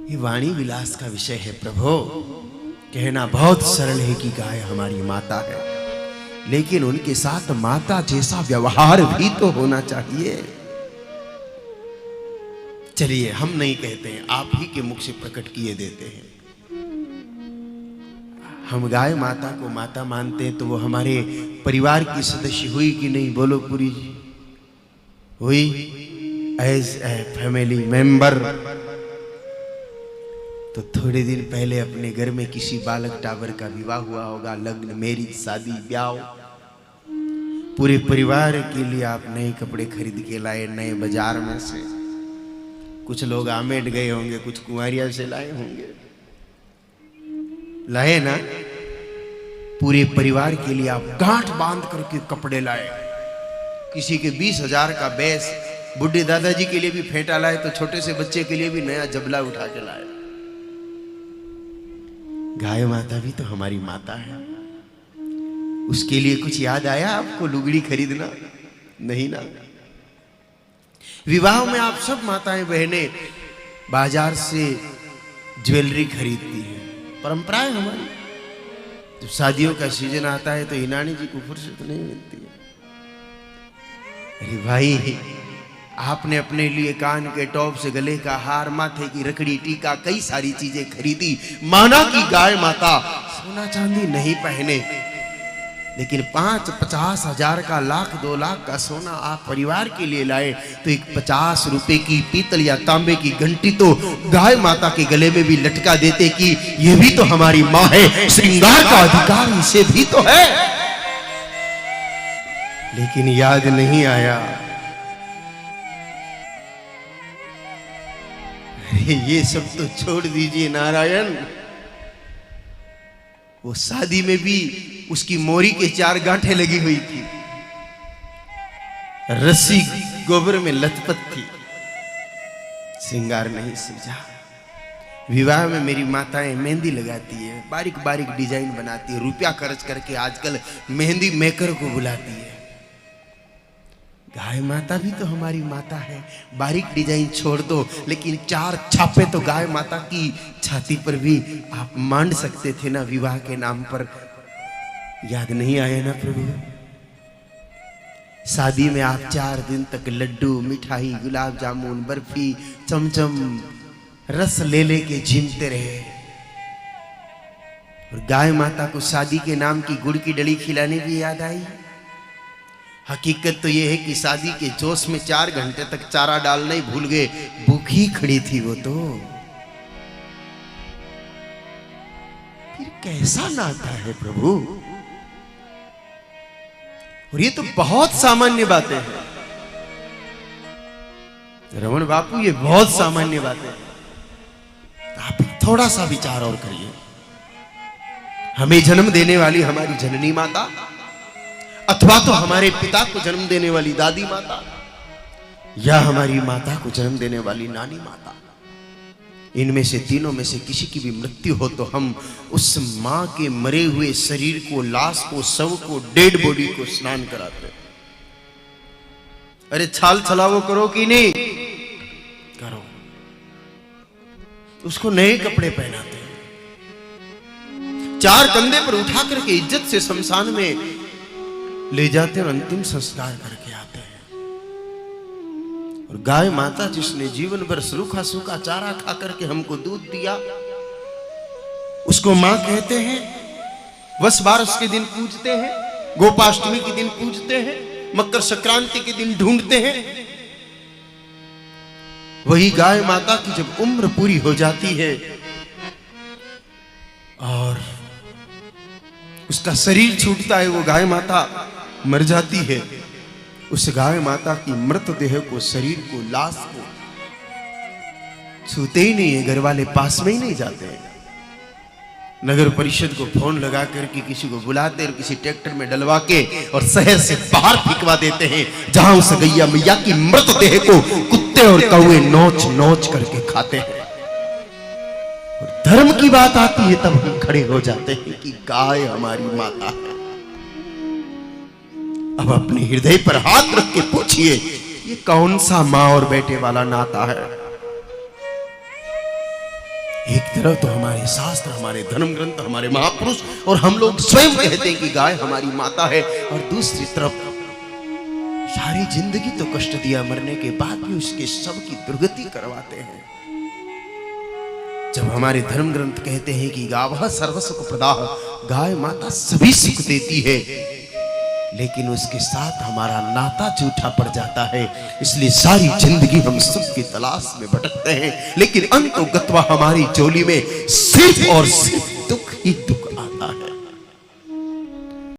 ये वाणी विलास का विषय है प्रभु। कहना बहुत सरल है कि गाय हमारी माता है, लेकिन उनके साथ माता जैसा व्यवहार भी तो होना चाहिए। चलिए, हम नहीं कहते हैं, आप ही के मुख से प्रकट किए देते हैं। हम गाय माता को माता मानते हैं तो वो हमारे परिवार की सदस्य हुई कि नहीं? बोलो पूरी जी, हुई एज ए फैमिली मेंबर। तो थोड़े दिन पहले अपने घर में किसी बालक टाबर का विवाह हुआ होगा, लग्न, मैरिज, शादी, ब्याह। पूरे परिवार के लिए आप नए कपड़े खरीद के लाए नए बाजार में से। कुछ लोग आमेट गए होंगे, कुछ कुंवारिया से लाए होंगे, लाए ना? पूरे परिवार के लिए आप गांठ बांध करके कपड़े लाए। किसी के 20,000 का बेस, बुढ़े दादाजी के लिए भी फेंटा लाए, तो छोटे से बच्चे के लिए भी नया जबला उठा के लाए। गाय माता भी तो हमारी माता है। उसके लिए कुछ याद आया आपको लुगड़ी खरीदना? नहीं ना। विवाह में आप सब माताएं बहनें बाजार से ज्वेलरी खरीदती हैं, परंपरा है हमारी। जब शादियों का सीजन आता है तो हिनानी जी को फुर्सत नहीं मिलती है। अरे भाई, आपने अपने लिए कान के टॉप से गले का हार, माथे की रखड़ी, टीका, कई सारी चीजें खरीदी। माना कि गाय माता सोना चांदी नहीं पहने, लेकिन 5-50 हजार का, 1,00,000 2,00,000 का सोना आप परिवार के लिए लाए, तो एक 50 रुपए की पीतल या तांबे की घंटी तो गाय माता के गले में भी लटका देते कि ये भी तो हमारी माँ है, श्रृंगार का अधिकार इसे भी तो है। लेकिन याद नहीं आया। अरे ये सब तो छोड़ दीजिए नारायण। वो शादी में भी उसकी मोरी के 4 गांठें लगी हुई थी, रस्सी गोबर में लथपथ थी, श्रृंगार नहीं सूझा। विवाह में मेरी माताएं मेहंदी लगाती है, बारीक बारीक डिजाइन बनाती है, रुपया खर्च करके आजकल मेहंदी मेकर को बुलाती है। गाय माता भी तो हमारी माता है। बारीक डिजाइन छोड़ दो, लेकिन 4 छापे तो गाय माता की छाती पर भी आप मांड सकते थे ना विवाह के नाम पर। याद नहीं आया ना प्रभु? शादी में आप 4 दिन तक लड्डू, मिठाई, गुलाब जामुन, बर्फी, चमचम, रस ले लेके झीमते रहे। और गाय माता को शादी के नाम की गुड़ की डली खिलाने भी याद आई। हकीकत तो यह है कि शादी के जोश में 4 घंटे तक चारा डालना ही भूल गए, भूखी खड़ी थी वो तो। फिर कैसा नाता है प्रभु? और ये तो बहुत सामान्य बातें हैं रमन बापू, ये बहुत सामान्य बातें हैं। तो आप थोड़ा सा विचार और करिए। हमें जन्म देने वाली हमारी जननी माता, अथवा तो हमारे पिता को जन्म देने वाली दादी माता, या हमारी माता को जन्म देने वाली नानी माता, इनमें से तीनों में से किसी की भी मृत्यु हो तो हम उस मां के मरे हुए शरीर को, लाश को, शव को, डेड बॉडी को स्नान कराते हैं। अरे छाल छलावो करो कि नहीं करो, उसको नए कपड़े पहनाते हैं, 4 कंधे पर उठा करके इज्जत से शमशान में ले जाते हैं और अंतिम संस्कार करके आते हैं। और गाय माता जिसने जीवन भर सूखा सूखा चारा खा करके हमको दूध दिया, उसको मां कहते हैं। वस बारस के दिन पूजते हैं, गोपाष्टमी के दिन पूजते हैं, मकर संक्रांति के दिन ढूंढते हैं। वही गाय माता की जब उम्र पूरी हो जाती है और उसका शरीर छूटता है, वो गाय माता मर जाती है, उस गाय माता की मृतदेह को, शरीर को, लाश को छूते ही नहीं है। घर वाले पास में ही नहीं जाते हैं। नगर परिषद को फोन लगा करके किसी को बुलाते और किसी ट्रैक्टर में डलवा के और शहर से बाहर फिकवा देते हैं, जहां उस गैया मैया की मृतदेह को कुत्ते और कौवे नोच नोच करके खाते हैं। और धर्म की बात आती है तब हम खड़े हो जाते हैं कि गाय हमारी माता है। अब अपने हृदय पर हाथ रख के पूछिए, ये कौन सा मां और बेटे वाला नाता है? एक तरफ तो हमारे शास्त्र, हमारे धर्म ग्रंथ, हमारे महापुरुष और हम लोग स्वयं कहते हैं कि गाय हमारी माता है, और दूसरी तरफ सारी जिंदगी तो कष्ट दिया, मरने के बाद भी उसके शव की दुर्गति करवाते हैं। जब हमारे धर्म ग्रंथ कहते हैं कि गावः सर्व सुख प्रदाः, गाय माता सभी सुख देती है, लेकिन उसके साथ हमारा नाता झूठा पड़ जाता है। इसलिए सारी जिंदगी हम सुख की तलाश में भटकते हैं, लेकिन अंतोगत्वा हमारी चोली में सिर्फ और सिर्फ दुख ही दुख